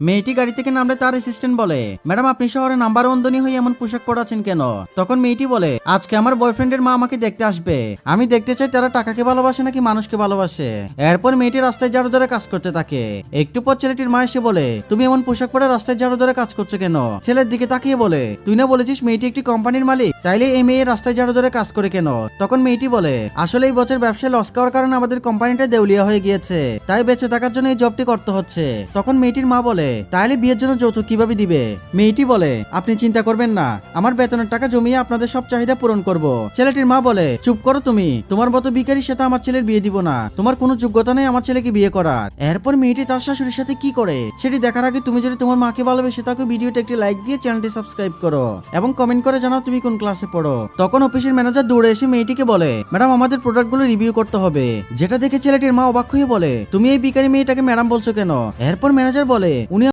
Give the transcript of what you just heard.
মেয়েটি গাড়ি থেকে নামলে তার অ্যাসিস্ট্যান্ট বলে, ম্যাডাম আপনি শহরে নাম্বার ওয়ান ধনী হয়ে এমন পোশাক পরাছেন কেন? তখন মেয়েটি বলে, আজকে আমার বয়ফ্রেন্ডের মা আমাকে দেখতে আসবে, আমি দেখতে চাই তারা টাকাকে ভালোবাসে নাকি মানুষকে ভালোবাসে। এরপর মেয়েটি রাস্তায় ঝাড়ু ধরে কাজ করতে থাকে। একটু পর ছেলেটির মা এসে বলে, তুমি এমন পোশাক পরে রাস্তায় ঝাড়ু ধরে কাজ করছো কেন? ছেলের দিকে তাকিয়ে বলে, তুই না বলেছিস মেয়েটি একটি কোম্পানির মালিক, তাইলে এই মেয়ে রাস্তায় ঝাড়ু ধরে কাজ করে কেন? তখন মেয়েটি বলে, আসলে এই বছর ব্যবসায় লস খাওয়ার কারণে আমাদের কোম্পানিটা দেউলিয়া হয়ে গিয়েছে, তাই বেঁচে থাকার জন্য এই জবটি করতে হচ্ছে। তখন মেয়েটির মা বলে, তাইলে বিয়ের জন্য যৌতুক কিভাবে দিবে? মেয়েটি বলে, আপনি চিন্তা করবেন না, আমার বেতনের টাকা জমিয়ে আপনাদের সব চাহিদা পূরণ করব। ছেলেটির মা বলে, চুপ করো তুমি, তোমার মতো ভিখারির সাথে আমার ছেলের বিয়ে দিব না, তোমার কোনো যোগ্যতা নেই আমার ছেলেকে বিয়ে করার। এরপর মেয়েটি তার শাশুড়ির সাথে কি করে সেটি দেখার আগে তুমি যদি তোমার মাকে ভালোবেসে থাকো ভিডিওতে একটি লাইক দিয়ে চ্যানেলটি সাবস্ক্রাইব করো এবং কমেন্ট করে জানাও তুমি কোন ক্লাসে পড়ো। তখন অফিসের ম্যানেজার দৌড়ে এসে মেয়েটিকে বলে, ম্যাডাম আমাদের প্রোডাক্টগুলো রিভিউ করতে হবে। যেটা দেখে ছেলেটির মা অবাক হয়ে বলে, তুমি এই ভিখারি মেয়েটাকে ম্যাডাম বলছো কেন? এরপর ম্যানেজার বলে, উনি